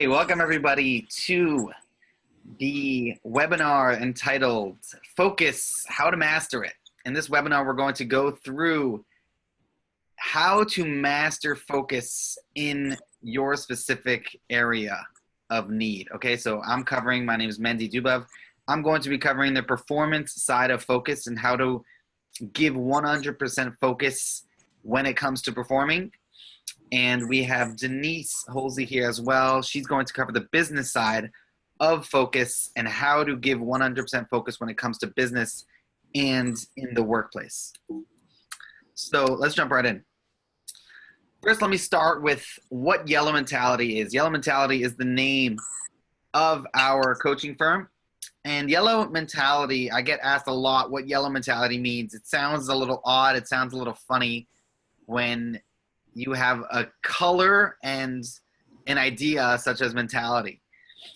Hey, welcome everybody to the webinar entitled Focus, How to Master It. In this webinar, we're going to go through how to master focus in your specific area of need. Okay, so my name is Mendy Dubov. I'm going to be covering the performance side of focus and how to give 100% focus when it comes to performing. And we have Denise Holsey here as well. She's going to cover the business side of focus and how to give 100% focus when it comes to business and in the workplace. So let's jump right in. First, let me start with what Yellow Mentality is. Yellow Mentality is the name of our coaching firm. And Yellow Mentality, I get asked a lot what Yellow Mentality means. It sounds a little odd. It sounds a little funny when you have a color and an idea such as mentality.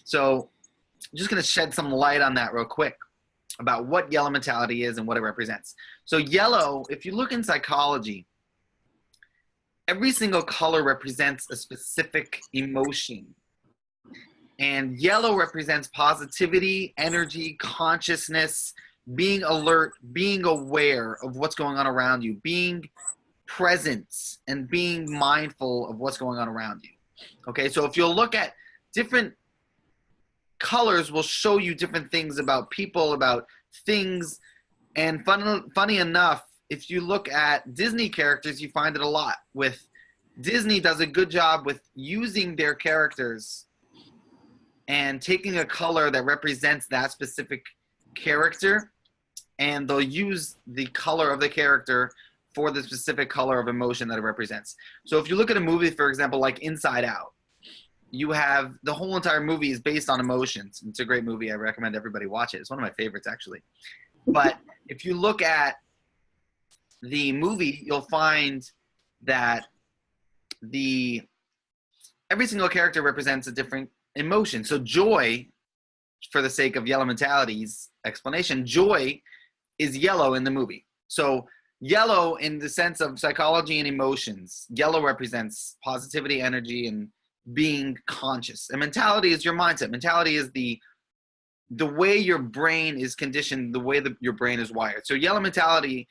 So I'm just going to shed some light on that real quick about what Yellow Mentality is and what it represents. So yellow, if you look in psychology, every single color represents a specific emotion. And yellow represents positivity, energy, consciousness, being alert, being aware of what's going on around you, being present and being mindful of what's going on around you. Okay, so if you'll look at different colors will show you different things about people, about things. And funny enough, if you look at Disney characters, you find it a lot. Disney does a good job with using their characters and taking a color that represents that specific character, and they'll use the color of the character for the specific color of emotion that it represents. So if you look at a movie, for example, like Inside Out, you have the whole entire movie is based on emotions. It's a great movie. I recommend everybody watch it. It's one of my favorites, actually. But if you look at the movie, you'll find that every single character represents a different emotion. So joy, for the sake of Yellow Mentality's explanation, joy is yellow in the movie. So yellow, in the sense of psychology and emotions, yellow represents positivity, energy, and being conscious. And mentality is your mindset. Mentality is the way your brain is conditioned, the way that your brain is wired. So yellow mentality,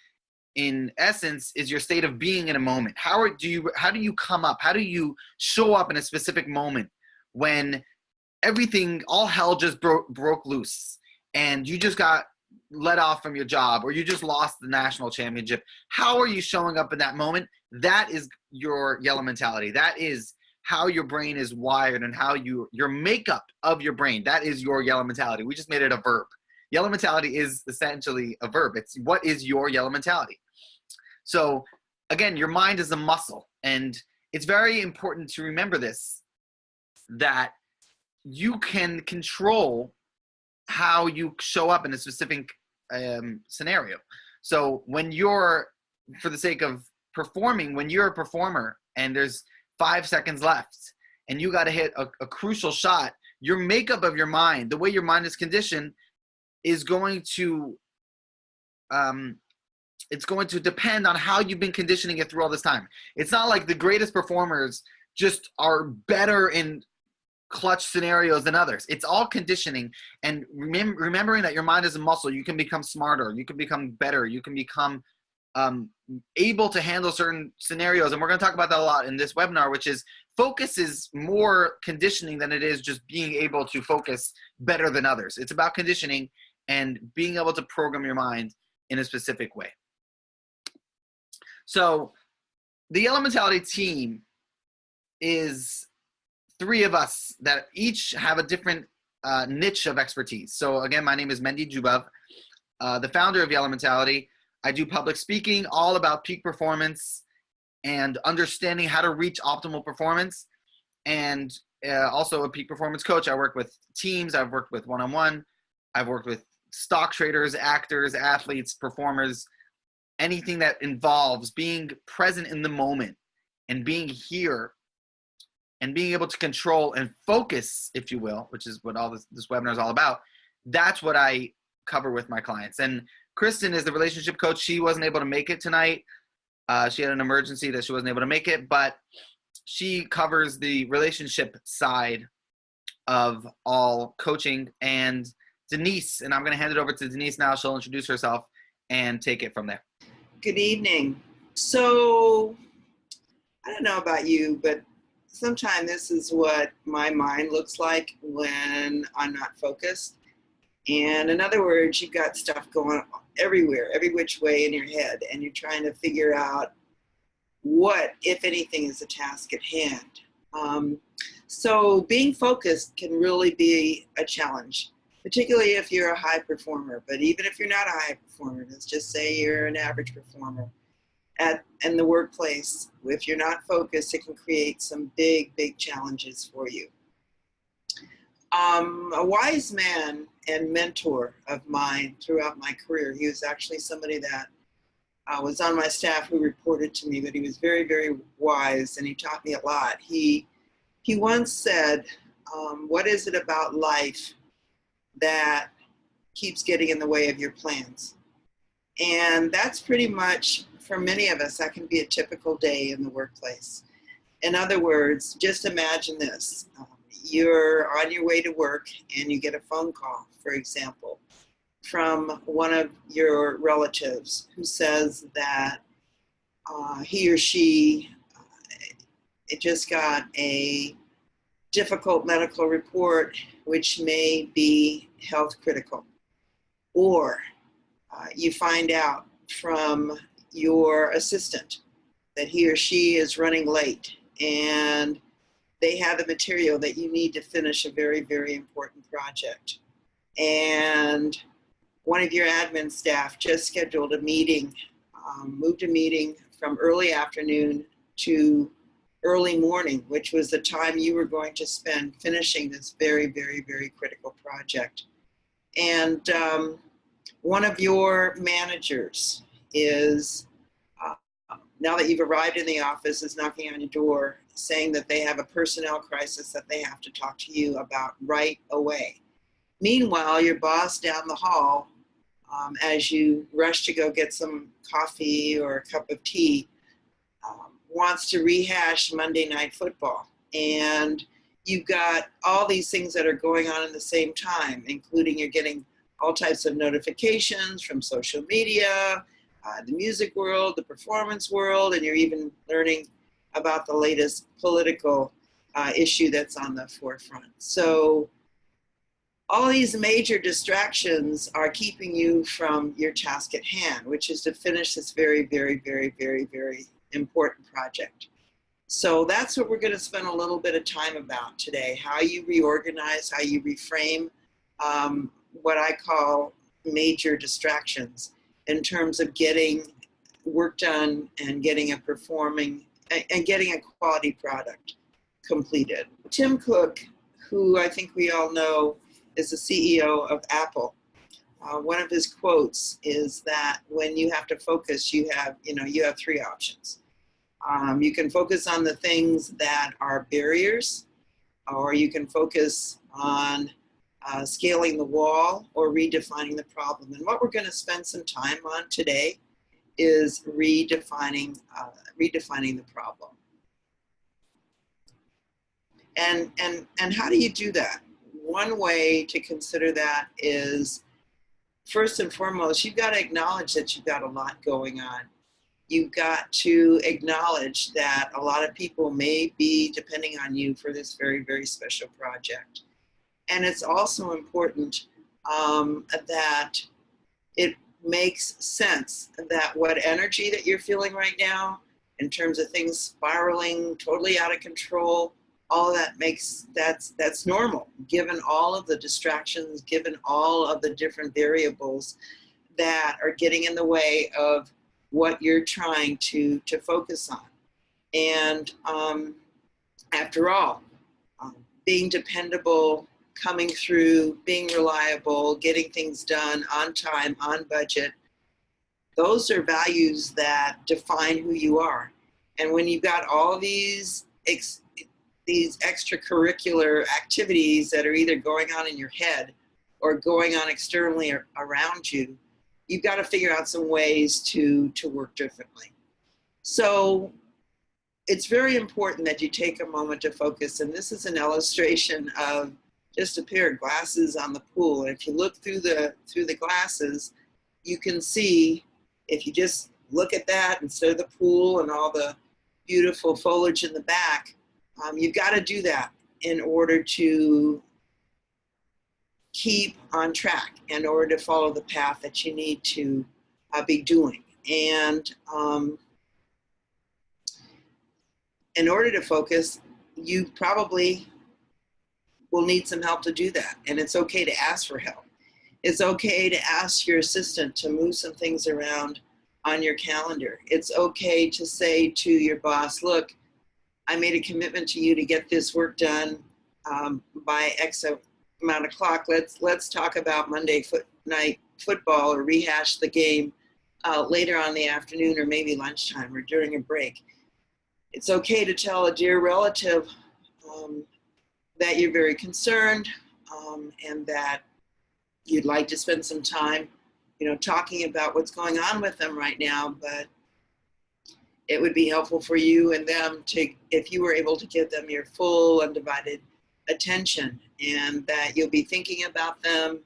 in essence, is your state of being in a moment. How do you come up? How do you show up in a specific moment when everything, all hell just broke loose and you just got let off from your job, or you just lost the national championship? How are you showing up in that moment? That is your yellow mentality. That is how your brain is wired and how your makeup of your brain. That is your yellow mentality. We just made it a verb. Yellow mentality is essentially a verb. It's what is your yellow mentality. So again, your mind is a muscle, and it's very important to remember this, that you can control how you show up in a specific scenario. So for the sake of performing, when you're a performer and there's 5 seconds left and you got to hit a crucial shot, your makeup of your mind, the way your mind is conditioned, is going to it's going to depend on how you've been conditioning it through all this time. It's not like the greatest performers just are better in clutch scenarios than others. It's all conditioning, and remembering that your mind is a muscle. You can become smarter, you can become better, you can become able to handle certain scenarios. And we're going to talk about that a lot in this webinar, which is focus is more conditioning than it is just being able to focus better than others. It's about conditioning and being able to program your mind in a specific way. So the Yellow Mentality team is 3 of us that each have a different niche of expertise. So again, my name is Mendy Dubov, the founder of Yellow Mentality. I do public speaking, all about peak performance and understanding how to reach optimal performance, and also a peak performance coach. I work with teams. I've worked with one-on-one. I've worked with stock traders, actors, athletes, performers, anything that involves being present in the moment and being here and being able to control and focus, if you will, which is what all this webinar is all about. That's what I cover with my clients. And Kristen is the relationship coach. She wasn't able to make it tonight. She had an emergency that she wasn't able to make it, but she covers the relationship side of all coaching. And Denise, and I'm going to hand it over to Denise now. She'll introduce herself and take it from there. Good evening. So, I don't know about you, but sometimes this is what my mind looks like when I'm not focused. And in other words, you've got stuff going everywhere, every which way in your head, and you're trying to figure out what, if anything, is the task at hand. So being focused can really be a challenge, particularly if you're a high performer. But even if you're not a high performer, let's just say you're an average performer in the workplace, if you're not focused, it can create some big, big challenges for you. A wise man and mentor of mine throughout my career, he was actually somebody that was on my staff who reported to me, but he was very, very wise, and he taught me a lot. He once said, what is it about life that keeps getting in the way of your plans? And that's pretty much, for many of us, that can be a typical day in the workplace. In other words, just imagine this. You're on your way to work and you get a phone call, for example, from one of your relatives who says that he or she it just got a difficult medical report which may be health critical. Or you find out from your assistant that he or she is running late and they have the material that you need to finish a very, very important project. And one of your admin staff just scheduled a meeting, moved a meeting from early afternoon to early morning, which was the time you were going to spend finishing this very, very, very critical project. And one of your managers is, now that you've arrived in the office, is knocking on your door saying that they have a personnel crisis that they have to talk to you about right away. Meanwhile, your boss down the hall, as you rush to go get some coffee or a cup of tea, wants to rehash Monday Night Football. And you've got all these things that are going on at the same time, including you're getting all types of notifications from social media, the music world, the performance world, and you're even learning about the latest political issue that's on the forefront. So all these major distractions are keeping you from your task at hand, which is to finish this very, very, very, very, very important project. So that's what we're going to spend a little bit of time about today, how you reorganize, how you reframe what I call major distractions in terms of getting work done and getting a quality product completed. Tim Cook, who I think we all know is the CEO of Apple, one of his quotes is that when you have to focus, you have three options. You can focus on the things that are barriers, or you can focus on scaling the wall or redefining the problem. And what we're going to spend some time on today is redefining the problem. And how do you do that? One way to consider that is, first and foremost, you've got to acknowledge that you've got a lot going on. You've got to acknowledge that a lot of people may be depending on you for this very, very special project. And it's also important that it makes sense that what energy that you're feeling right now, in terms of things spiraling totally out of control, all of that that's normal, given all of the distractions, given all of the different variables that are getting in the way of what you're trying to focus on. And after all, being dependable, coming through, being reliable, getting things done on time, on budget, those are values that define who you are. And when you've got all these extracurricular activities that are either going on in your head or going on externally around you, you've got to figure out some ways to work differently. So it's very important that you take a moment to focus. And this is an illustration of just a pair of glasses on the pool. And if you look through the glasses, you can see, if you just look at that instead of the pool and all the beautiful foliage in the back, you've got to do that in order to keep on track, in order to follow the path that you need to be doing. And in order to focus, you probably will need some help to do that. And it's okay to ask for help. It's okay to ask your assistant to move some things around on your calendar. It's okay to say to your boss, look, I made a commitment to you to get this work done by X amount of clock. Let's talk about Monday night football, or rehash the game later on in the afternoon, or maybe lunchtime, or during a break. It's okay to tell a dear relative that you're very concerned and that you'd like to spend some time, talking about what's going on with them right now, but it would be helpful for you and them if you were able to give them your full undivided attention, and that you'll be thinking about them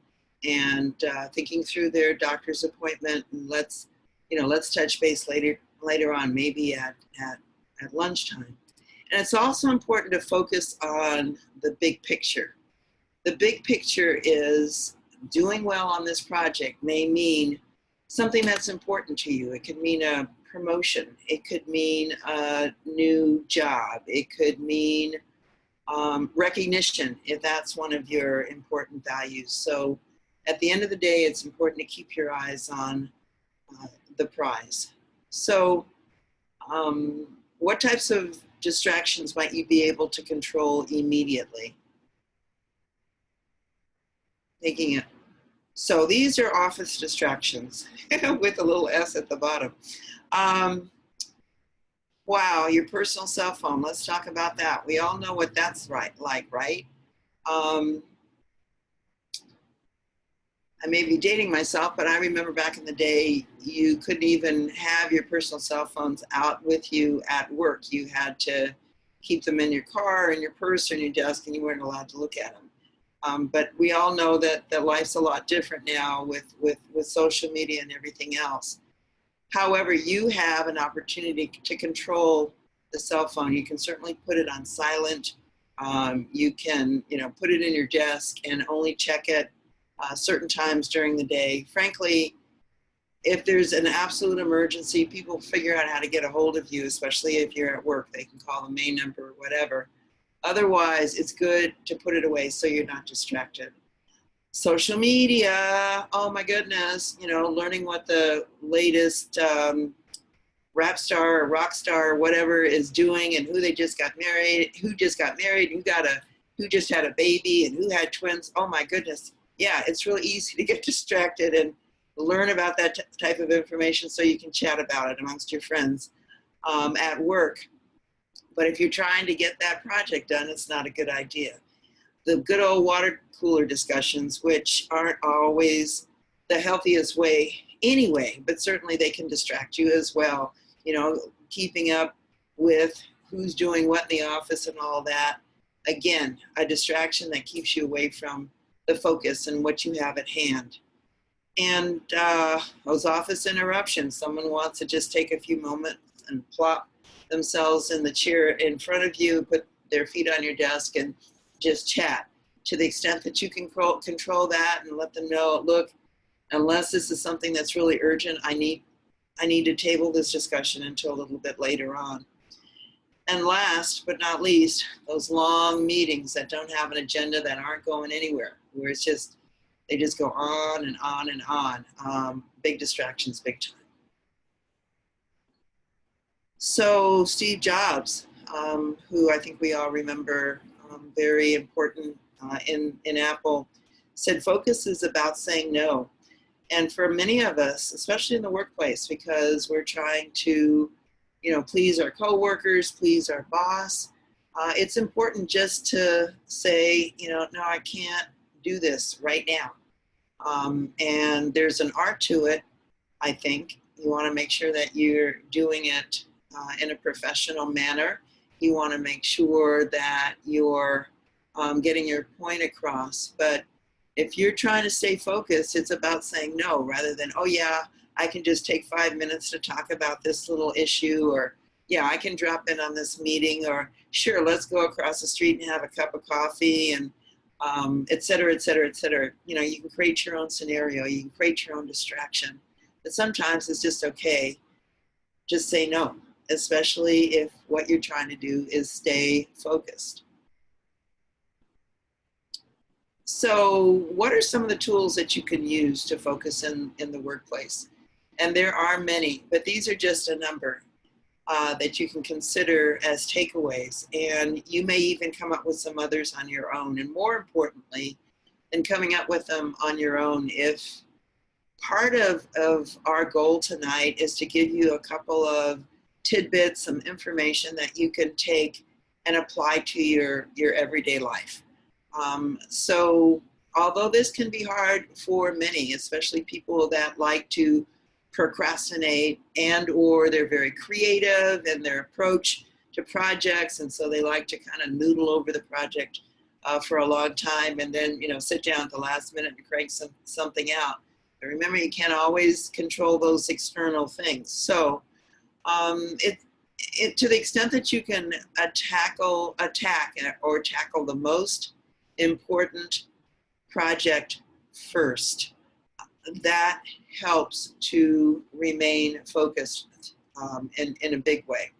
and thinking through their doctor's appointment. And let's touch base later on, maybe at lunchtime. And it's also important to focus on the big picture. The big picture is doing well on this project may mean something that's important to you. It could mean a promotion. It could mean a new job. It could mean recognition, if that's one of your important values. So at the end of the day, it's important to keep your eyes on the prize. So what types of distractions might you be able to control immediately? Taking it. So these are office distractions with a little S at the bottom. Wow, your personal cell phone. Let's talk about that. We all know what that's like, right? I may be dating myself, but I remember back in the day, you couldn't even have your personal cell phones out with you at work. You had to keep them in your car, in your purse, or in your desk, and you weren't allowed to look at them. But we all know that life's a lot different now with social media and everything else. However, you have an opportunity to control the cell phone. You can certainly put it on silent. You can, put it in your desk and only check it certain times during the day. Frankly, if there's an absolute emergency, people figure out how to get a hold of you, especially if you're at work. They can call the main number or whatever. Otherwise, it's good to put it away so you're not distracted. Social media, oh my goodness, learning what the latest rap star or rock star or whatever is doing, and who just got married, who just had a baby, and who had twins. Oh my goodness. Yeah, it's really easy to get distracted and learn about that type of information so you can chat about it amongst your friends at work. But if you're trying to get that project done, it's not a good idea. The good old water cooler discussions, which aren't always the healthiest way anyway, but certainly they can distract you as well. Keeping up with who's doing what in the office and all that. Again, a distraction that keeps you away from the focus and what you have at hand. And those office interruptions, someone wants to just take a few moments and plop themselves in the chair in front of you, put their feet on your desk and just chat. To the extent that you can control that and let them know, look, unless this is something that's really urgent, I need to table this discussion until a little bit later on. And last but not least, those long meetings that don't have an agenda, that aren't going anywhere, where they just go on and on and on. Big distractions, big time. So Steve Jobs, who I think we all remember, very important in Apple, said focus is about saying no. And for many of us, especially in the workplace, because we're trying to, please our coworkers, please our boss, it's important just to say, no, I can't do this right now. And there's an art to it, I think. You want to make sure that you're doing it in a professional manner. You want to make sure that you're getting your point across. But if you're trying to stay focused, it's about saying no rather than, oh yeah, I can just take 5 minutes to talk about this little issue, or yeah, I can drop in on this meeting, or sure, let's go across the street and have a cup of coffee, and et cetera, et cetera, et cetera. You know, you can create your own scenario, you can create your own distraction. But sometimes it's just okay. Just say no, especially if what you're trying to do is stay focused. So what are some of the tools that you can use to focus in the workplace? And there are many, but these are just a number that you can consider as takeaways. And you may even come up with some others on your own. And more importantly than coming up with them on your own, if part of our goal tonight is to give you a couple of tidbits, some information that you can take and apply to your everyday life. So although this can be hard for many, especially people that like to procrastinate, and or they're very creative in their approach to projects, and so they like to kind of noodle over the project for a long time and then, you know, sit down at the last minute and crank something out. But remember, you can't always control those external things. So to the extent that you can attack or tackle the most important project first, that helps to remain focused in a big way.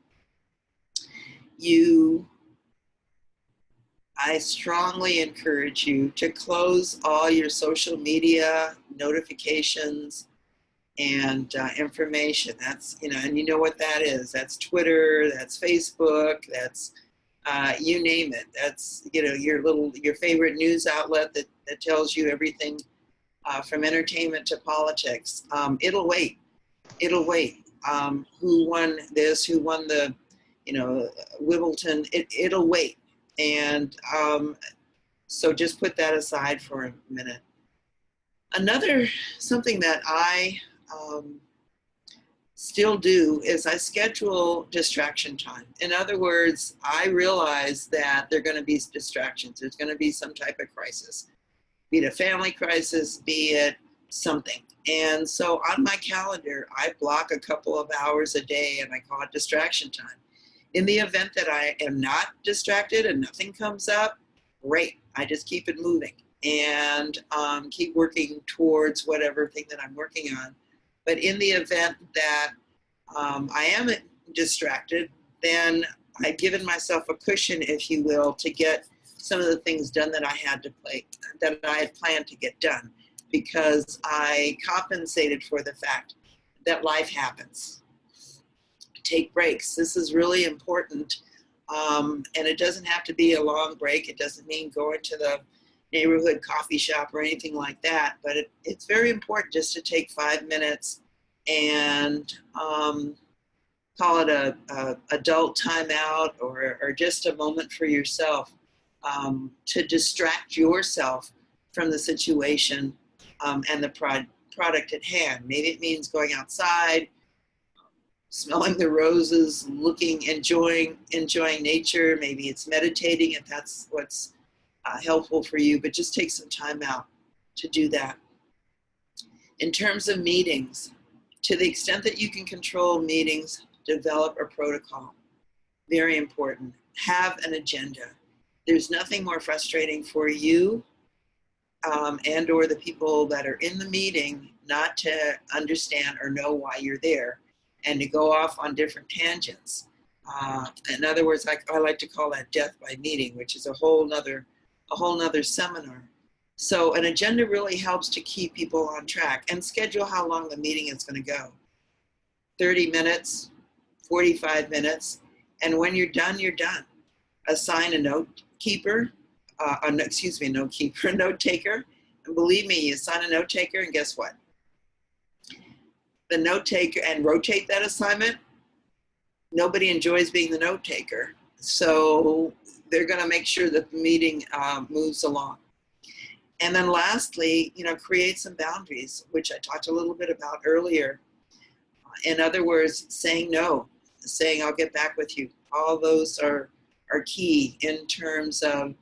I strongly encourage you to close all your social media notifications and information. That's, you know, and you know what that is. That's Twitter, that's Facebook, that's you name it. That's, you know, your favorite news outlet that tells you everything from entertainment to politics. It'll wait. It'll wait. Who won this? Who won the, you know, Wimbledon? It'll wait. And so just put that aside for a minute. Something that I still do is I schedule distraction time. In other words, I realize that there are going to be distractions. There's going to be some type of crisis, be it a family crisis, be it something. And so on my calendar, I block a couple of hours a day and I call it distraction time. In the event that I am not distracted and nothing comes up, great. I just keep it moving and keep working towards whatever thing that I'm working on. But in the event that I am distracted, then I've given myself a cushion, if you will, to get some of the things done that I had planned to get done, because I compensated for the fact that life happens. Take breaks. This is really important. And it doesn't have to be a long break. It doesn't mean going to the neighborhood coffee shop or anything like that, but it's very important just to take 5 minutes and call it a adult timeout or just a moment for yourself to distract yourself from the situation and the product at hand. Maybe it means going outside, smelling the roses, enjoying nature. Maybe it's meditating if that's what's helpful for you, but just take some time out to do that. In terms of meetings, to the extent that you can control meetings, develop a protocol. Very important. Have an agenda. There's nothing more frustrating for you and or the people that are in the meeting not to understand or know why you're there and to go off on different tangents. In other words, I like to call that death by meeting, which is a whole nother seminar. So an agenda really helps to keep people on track and schedule how long the meeting is going to go. 30 minutes, 45 minutes, and when you're done, you're done. Assign a note taker, and believe me, you assign a note taker, and guess what? The note taker, and rotate that assignment. Nobody enjoys being the note taker, so they're going to make sure that the meeting moves along. And then lastly, create some boundaries, which I talked a little bit about earlier. In other words, saying no, saying I'll get back with you. All those are key in terms of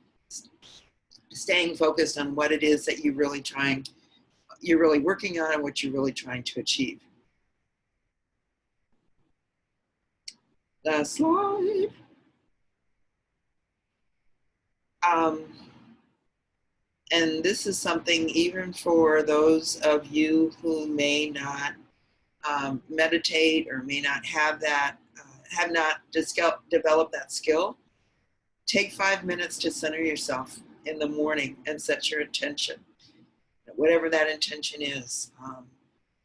staying focused on what it is that you're really working on and what you're really trying to achieve. Last slide. And this is something even for those of you who may not meditate or may not have that, have not developed that skill. Take 5 minutes to center yourself in the morning and set your intention, whatever that intention is.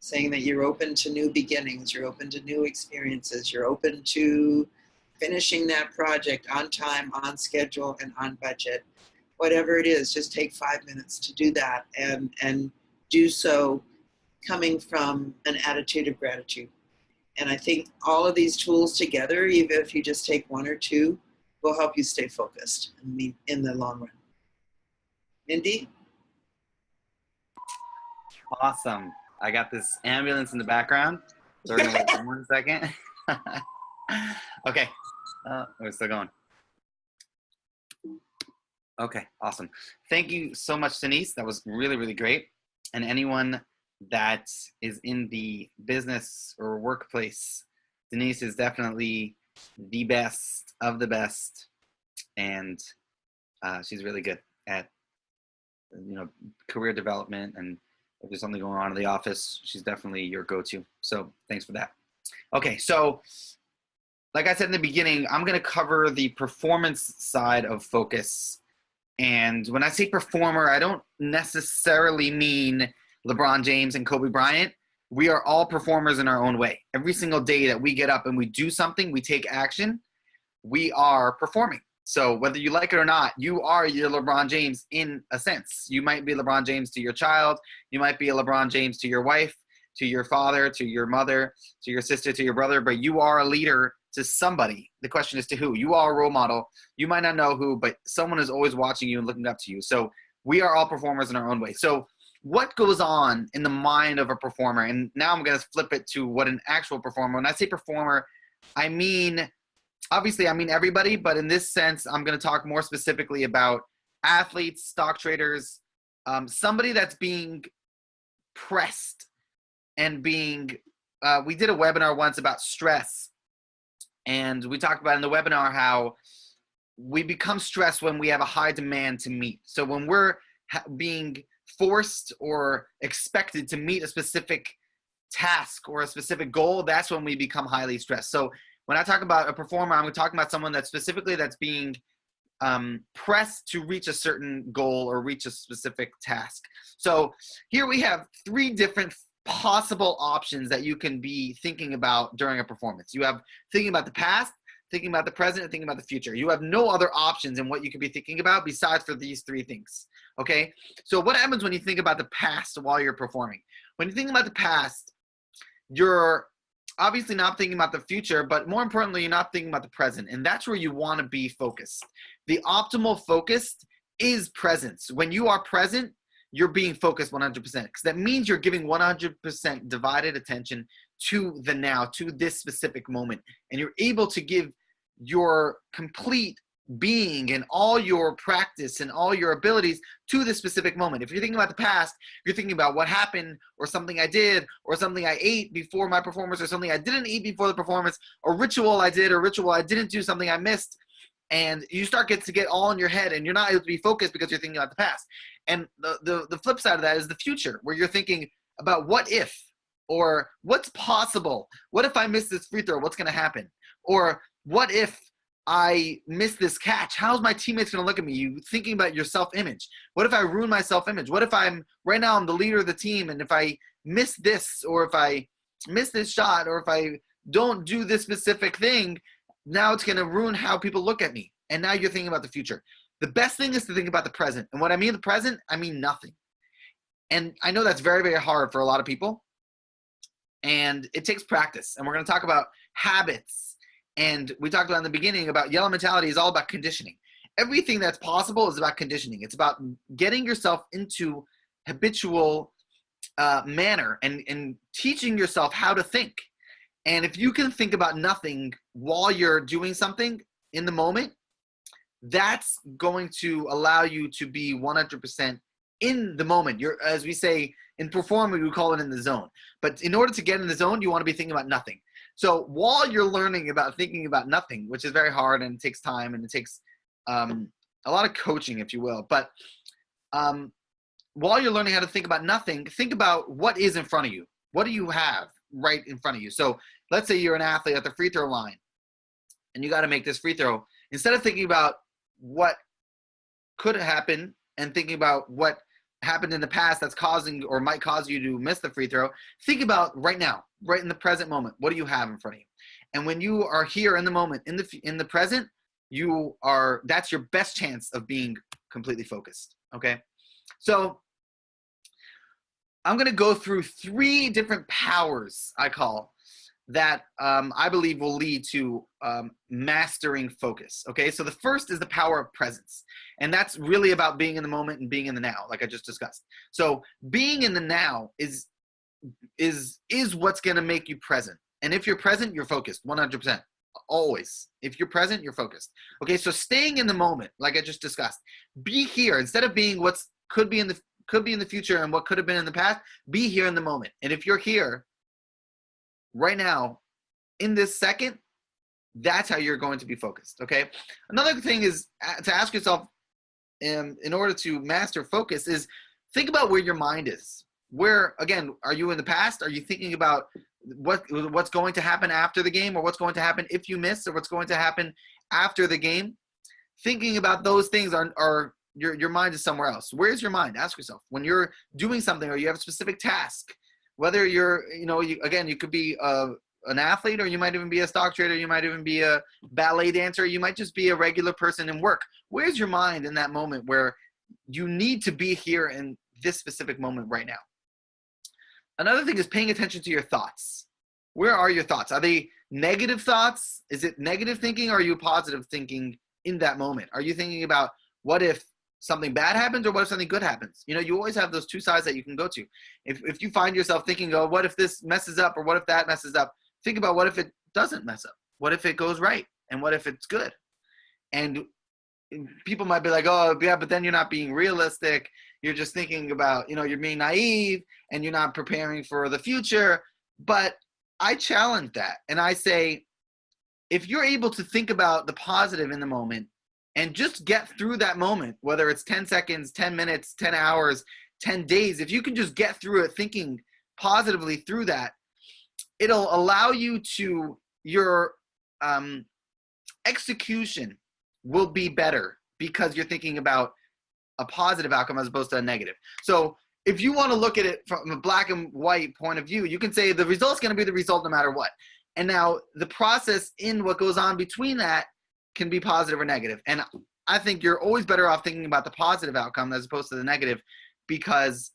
Saying that you're open to new beginnings, you're open to new experiences, you're open to finishing that project on time, on schedule, and on budget. Whatever it is, just take 5 minutes to do that, and do so coming from an attitude of gratitude. And I think all of these tools together, even if you just take one or two, will help you stay focused in the long run. Mindy? Awesome. I got this ambulance in the background. So we're gonna wait for 1 second. Okay. We're still going. Okay, awesome. Thank you so much, Denise. That was really, really great. And anyone that is in the business or workplace, Denise is definitely the best of the best. And she's really good at, career development. And if there's something going on in the office, she's definitely your go-to. So thanks for that. Okay, so like I said in the beginning, I'm going to cover the performance side of focus. And when I say performer, I don't necessarily mean LeBron James and Kobe Bryant. We are all performers in our own way. Every single day that we get up and we do something, we take action, we are performing. So whether you like it or not, you are your LeBron James in a sense. You might be LeBron James to your child. You might be a LeBron James to your wife, to your father, to your mother, to your sister, to your brother, but you are a leader to somebody. The question is to who? You are a role model. You might not know who, but someone is always watching you and looking up to you. So we are all performers in our own way. So what goes on in the mind of a performer? And now I'm going to flip it to what an actual performer. When I say performer, I mean, obviously I mean everybody, but in this sense, I'm going to talk more specifically about athletes, stock traders, somebody that's being pressed and being, we did a webinar once about stress. And we talked about in the webinar how we become stressed when we have a high demand to meet. So when we're being forced or expected to meet a specific task or a specific goal, that's when we become highly stressed. So when I talk about a performer, I'm talking about someone that's specifically that's being pressed to reach a certain goal or reach a specific task. So here we have 3 different possible options that you can be thinking about during a performance. You have thinking about the past, thinking about the present, and thinking about the future. You have no other options in what you could be thinking about besides for these 3 things. Okay? So what happens when you think about the past while you're performing? When you think about the past, you're obviously not thinking about the future, but more importantly, you're not thinking about the present. And that's where you want to be focused. The optimal focus is presence. When you are present, you're being focused 100%, because that means you're giving 100% divided attention to the now, to this specific moment. And you're able to give your complete being and all your practice and all your abilities to this specific moment. If you're thinking about the past, you're thinking about what happened or something I did or something I ate before my performance or something I didn't eat before the performance, or ritual I did or ritual I didn't do, something I missed. And you start to get all in your head and you're not able to be focused because you're thinking about the past. And the flip side of that is the future, where you're thinking about what if, or what's possible. What if I miss this free throw? What's going to happen? Or what if I miss this catch? How's my teammates going to look at me? You thinking about your self-image. What if I ruin my self-image? What if right now I'm the leader of the team, and if I miss this, or if I miss this shot, or if I don't do this specific thing, now it's going to ruin how people look at me. And now you're thinking about the future. The best thing is to think about the present. And what I mean the present, I mean nothing. And I know that's very, very hard for a lot of people. And it takes practice. And we're going to talk about habits. And we talked about in the beginning about yellow mentality is all about conditioning. Everything that's possible is about conditioning. It's about getting yourself into habitual manner and teaching yourself how to think. And if you can think about nothing while you're doing something in the moment, that's going to allow you to be 100% in the moment. You're, as we say in performing, we call it in the zone. But in order to get in the zone, you want to be thinking about nothing. So while you're learning about thinking about nothing, which is very hard and it takes time and it takes a lot of coaching, if you will. But while you're learning how to think about nothing, think about what is in front of you. What do you have right in front of you? So let's say you're an athlete at the free throw line and you got to make this free throw. Instead of thinking about what could happen and thinking about what happened in the past that's causing or might cause you to miss the free throw, think about right now, right in the present moment. What do you have in front of you? And when you are here in the moment, in the present, that's your best chance of being completely focused. Okay. So I'm going to go through 3 different powers, I call, that I believe will lead to mastering focus. Okay, so the first is the power of presence. And that's really about being in the moment and being in the now, like I just discussed. So being in the now is what's going to make you present. And if you're present, you're focused 100%. Always. If you're present, you're focused. Okay, so staying in the moment, like I just discussed, be here instead of being what's could be in the future and what could have been in the past. Be here in the moment. And if you're here right now in this second, that's how you're going to be focused. Okay, another thing is to ask yourself, in order to master focus, is think about where your mind is. Where, again, are you in the past? Are you thinking about what's going to happen after the game, or what's going to happen if you miss, or what's going to happen after the game? Thinking about those things are your mind is somewhere else. Where's your mind? Ask yourself when you're doing something or you have a specific task. Whether you're, you could be an athlete, or you might even be a stock trader, you might even be a ballet dancer, you might just be a regular person in work. Where's your mind in that moment where you need to be here in this specific moment right now? Another thing is paying attention to your thoughts. Where are your thoughts? Are they negative thoughts? Is it negative thinking, or are you positive thinking in that moment? Are you thinking about what if something bad happens, or what if something good happens? You always have those 2 sides that you can go to. If you find yourself thinking, oh, what if this messes up, or what if that messes up? Think about what if it doesn't mess up? What if it goes right? And what if it's good? And people might be like, oh, yeah, but then you're not being realistic. You're just thinking about, you're being naive and you're not preparing for the future. But I challenge that. And I say, if you're able to think about the positive in the moment and just get through that moment, whether it's 10 seconds, 10 minutes, 10 hours, 10 days, if you can just get through it thinking positively through that, it'll allow you to, your execution will be better because you're thinking about a positive outcome as opposed to a negative. So if you want to look at it from a black and white point of view, you can say the result's going to be the result no matter what. And now the process in what goes on between that can be positive or negative. And I think you're always better off thinking about the positive outcome as opposed to the negative, because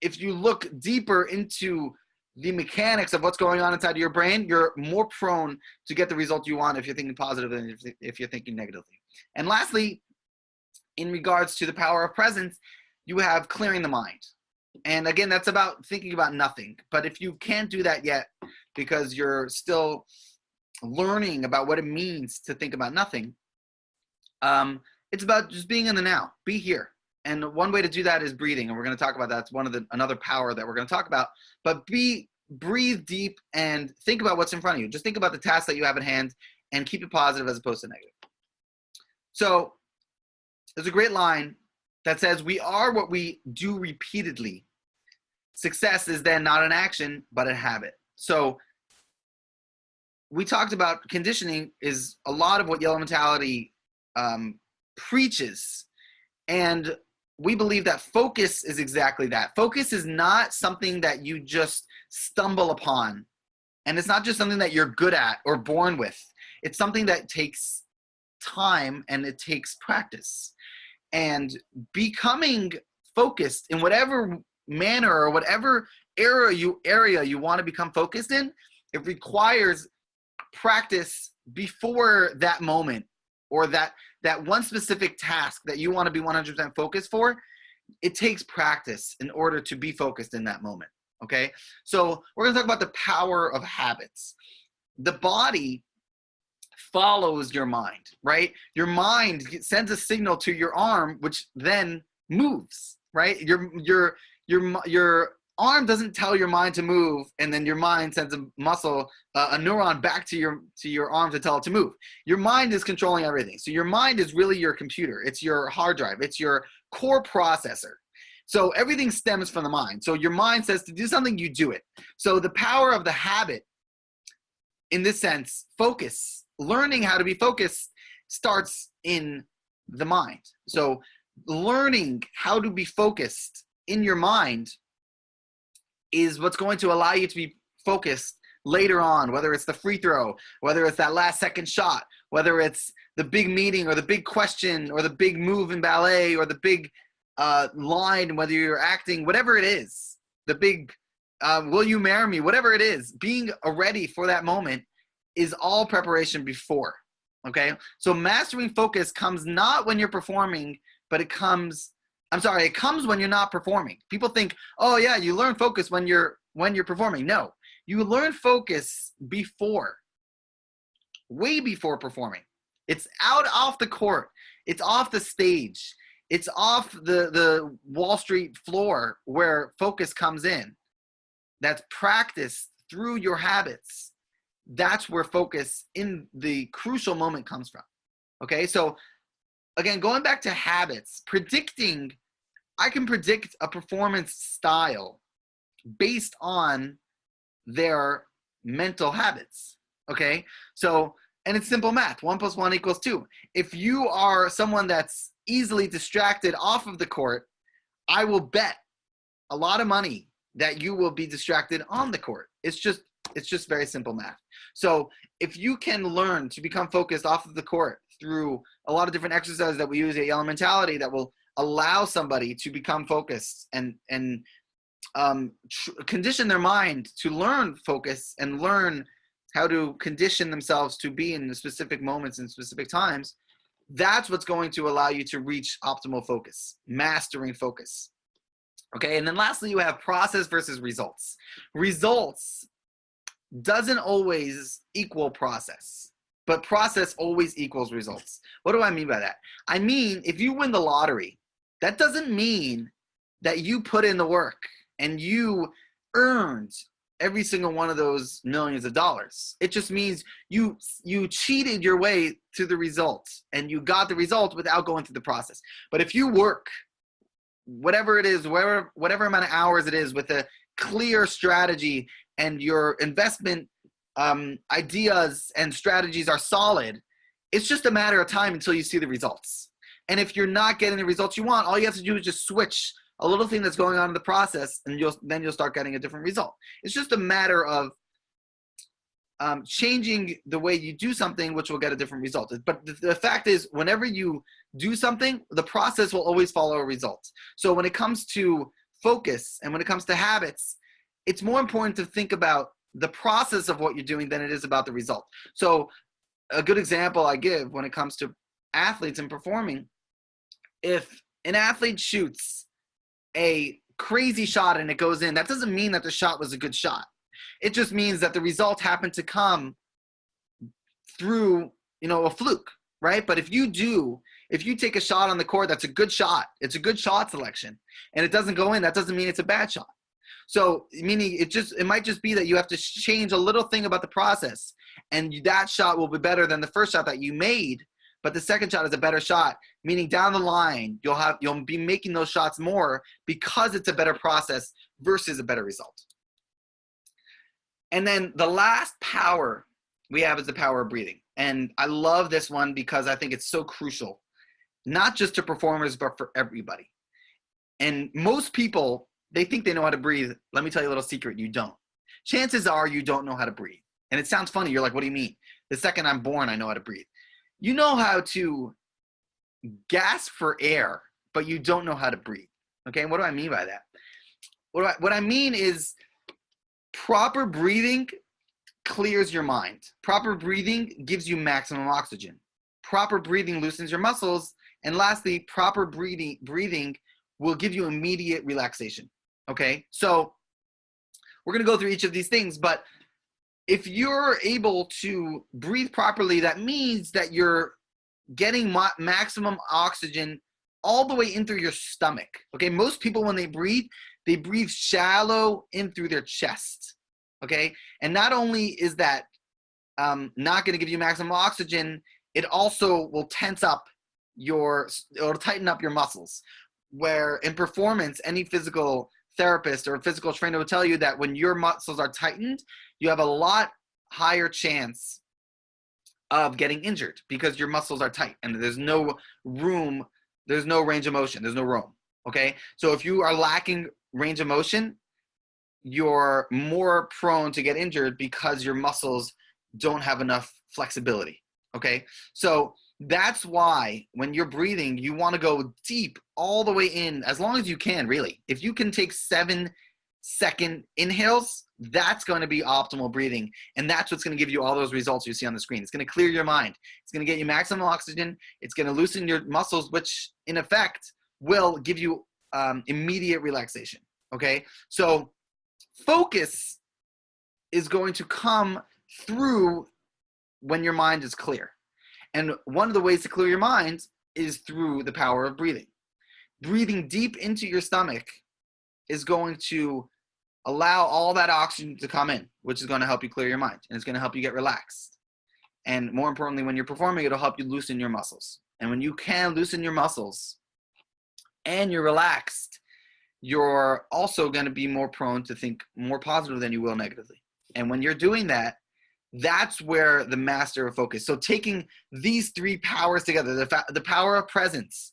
if you look deeper into the mechanics of what's going on inside of your brain, you're more prone to get the result you want if you're thinking positive than if you're thinking negatively. And lastly, in regards to the power of presence, you have clearing the mind. And again, that's about thinking about nothing. But if you can't do that yet because you're still learning about what it means to think about nothing, it's about just being in the now. Be here. And one way to do that is breathing, and we're going to talk about that. It's another power that we're going to talk about. But breathe deep and think about what's in front of you. Just think about the task that you have at hand and keep it positive as opposed to negative. So there's a great line that says, "We are what we do repeatedly. Success is then not an action, but a habit." So we talked about conditioning is a lot of what Yellow Mentality preaches. And we believe that focus is exactly that. Focus is not something that you just stumble upon. And it's not just something that you're good at or born with. It's something that takes time and it takes practice. And becoming focused in whatever manner or whatever area you want to become focused in, it requires practice before that moment, or that one specific task that you want to be 100% focused for. It takes practice in order to be focused in that moment. Okay, so we're going to talk about the power of habits. The body follows your mind, right? Your mind sends a signal to your arm, which then moves, right? Your arm doesn't tell your mind to move, and then your mind sends a muscle, a neuron back to your arm to tell it to move. Your mind is controlling everything. So your mind is really your computer. It's your hard drive. It's your core processor. So everything stems from the mind. So your mind says to do something, you do it. So the power of the habit, in this sense, focus, learning how to be focused, starts in the mind. So learning how to be focused in your mind is what's going to allow you to be focused later on, whether it's the free throw, whether it's that last second shot, whether it's the big meeting or the big question or the big move in ballet or the big line, whether you're acting, whatever it is, the big will you marry me, whatever it is, being ready for that moment is all preparation before. Okay, so mastering focus comes not when you're performing, but it comes when you're not performing. People think, oh yeah, you learn focus when you're performing. No, you learn focus before, way before performing. It's off the court. It's off the stage. It's off the Wall Street floor where focus comes in. That's practiced through your habits. That's where focus in the crucial moment comes from. Okay, so again, going back to habits, I can predict a performance style based on their mental habits. Okay, so, and it's simple math. 1 + 1 = 2. If you are someone that's easily distracted off of the court, I will bet a lot of money that you will be distracted on the court. It's just very simple math. So if you can learn to become focused off of the court through a lot of different exercises that we use at Yellow Mentality that will allow somebody to become focused and condition their mind to learn focus and learn how to condition themselves to be in the specific moments and specific times, that's what's going to allow you to reach optimal focus, mastering focus. Okay, and then lastly, you have process versus results. Results doesn't always equal process, but process always equals results. What do I mean by that? I mean, if you win the lottery, that doesn't mean that you put in the work and you earned every single one of those millions of dollars. It just means you cheated your way to the result and you got the result without going through the process. But if you work, whatever it is, whatever amount of hours it is, with a clear strategy and your investment ideas and strategies are solid, it's just a matter of time until you see the results. And if you're not getting the results you want, all you have to do is just switch a little thing that's going on in the process, and then you'll start getting a different result. It's just a matter of changing the way you do something, which will get a different result. But the fact is, whenever you do something, the process will always follow a result. So when it comes to focus and when it comes to habits, it's more important to think about the process of what you're doing than it is about the result. So a good example I give when it comes to athletes and performing, if an athlete shoots a crazy shot and it goes in, that doesn't mean that the shot was a good shot. It just means that the result happened to come through, a fluke, right? But if you take a shot on the court that's a good shot, it's a good shot selection, and it doesn't go in, that doesn't mean it's a bad shot. So meaning it might just be that you have to change a little thing about the process, and that shot will be better than the first shot that you made, but the second shot is a better shot, meaning down the line you'll be making those shots more because it's a better process versus a better result. And then the last power we have is the power of breathing. And I love this one because I think it's so crucial, not just to performers, but for everybody. And most people, they think they know how to breathe. Let me tell you a little secret, you don't. Chances are you don't know how to breathe. And it sounds funny, you're like, what do you mean? The second I'm born, I know how to breathe. You know how to gasp for air, but you don't know how to breathe. Okay, what do I mean by that? What I mean is proper breathing clears your mind. Proper breathing gives you maximum oxygen. Proper breathing loosens your muscles. And lastly, proper breathing will give you immediate relaxation. Okay, so we're going to go through each of these things, but if you're able to breathe properly, that means that you're getting maximum oxygen all the way in through your stomach. Okay, most people when they breathe shallow in through their chest. Okay, and not only is that not going to give you maximum oxygen, it also will it'll tighten up your muscles. Where in performance, any physical therapist or physical trainer will tell you that when your muscles are tightened, you have a lot higher chance of getting injured because your muscles are tight and there's no room, there's no range of motion, there's no room. Okay, so if you are lacking range of motion, you're more prone to get injured because your muscles don't have enough flexibility. Okay, so that's why when you're breathing, you want to go deep all the way in as long as you can, really. If you can take 7-second inhales, that's going to be optimal breathing. And that's what's going to give you all those results you see on the screen. It's going to clear your mind. It's going to get you maximum oxygen. It's going to loosen your muscles, which in effect will give you immediate relaxation. Okay, so focus is going to come through when your mind is clear. And one of the ways to clear your mind is through the power of breathing. Breathing deep into your stomach is going to allow all that oxygen to come in, which is going to help you clear your mind. And it's going to help you get relaxed. And more importantly, when you're performing, it'll help you loosen your muscles. And when you can loosen your muscles and you're relaxed, you're also going to be more prone to think more positive than you will negatively. And when you're doing that, that's where the master of focus. So taking these three powers together, the power of presence,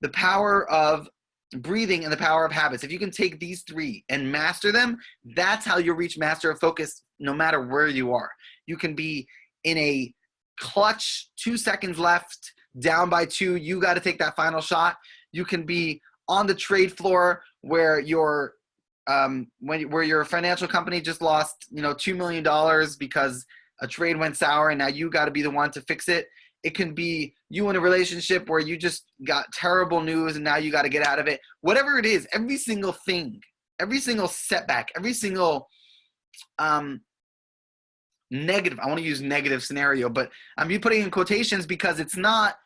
the power of breathing, and the power of habits. If you can take these three and master them, that's how you reach master of focus no matter where you are. You can be in a clutch, 2 seconds left, down by 2, you got to take that final shot. You can be on the trade floor where you're where your financial company just lost, $2 million because a trade went sour and now you got to be the one to fix it. It can be you in a relationship where you just got terrible news and now you got to get out of it. Whatever it is, every single thing, every single setback, every single negative, I want to use negative scenario, but I'm putting in quotations because it's not,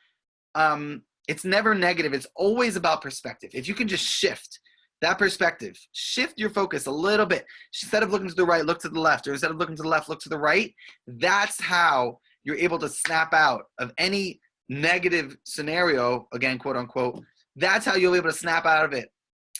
it's never negative. It's always about perspective. If you can just shift that perspective, shift your focus a little bit. Instead of looking to the right, look to the left, or instead of looking to the left, look to the right. That's how you're able to snap out of any negative scenario, again, quote unquote. That's how you'll be able to snap out of it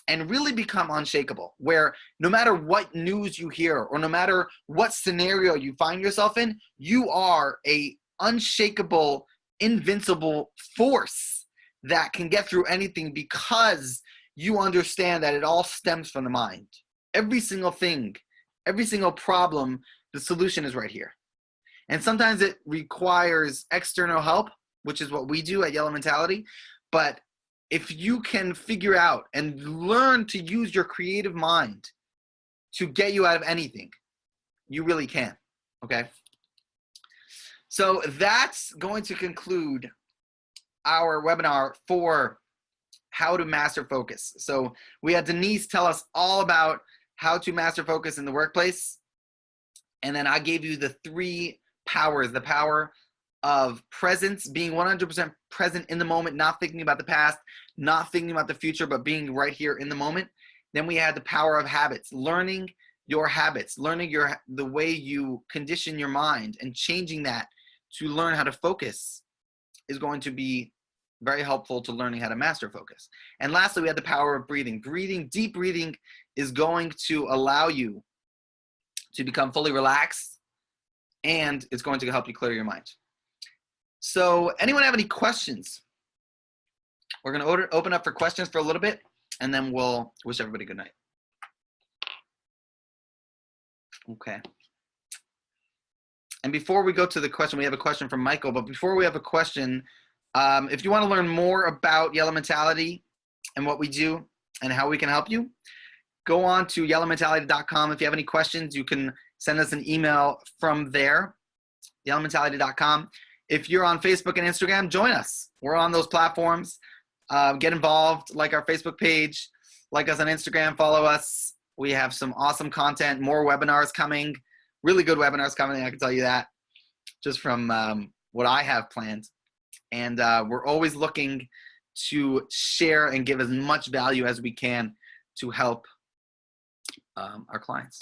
and really become unshakable, where no matter what news you hear or no matter what scenario you find yourself in, you are a unshakable, invincible force that can get through anything because you understand that it all stems from the mind. Every single thing, every single problem, the solution is right here. And sometimes it requires external help, which is what we do at Yellow Mentality. But if you can figure out and learn to use your creative mind to get you out of anything, you really can, okay? So that's going to conclude our webinar for how to master focus. So we had Denise tell us all about how to master focus in the workplace. And then I gave you the 3 powers, the power of presence, being 100% present in the moment, not thinking about the past, not thinking about the future, but being right here in the moment. Then we had the power of habits, learning your habits, learning the way you condition your mind and changing that to learn how to focus is going to be very helpful to learning how to master focus. And lastly, we had the power of breathing. Deep breathing is going to allow you to become fully relaxed, and it's going to help you clear your mind. So anyone have any questions? We're going to open up for questions for a little bit, and then we'll wish everybody good night. Okay. And before we go to the question, we have a question from Michael, but before we have a question, if you want to learn more about Yellow Mentality and what we do and how we can help you, go on to yellowmentality.com. If you have any questions, you can send us an email from there, yellowmentality.com. If you're on Facebook and Instagram, join us. We're on those platforms. Get involved, like our Facebook page, like us on Instagram, follow us. We have some awesome content, more webinars coming. really good webinars coming. I can tell you that just from what I have planned. And we're always looking to share and give as much value as we can to help our clients.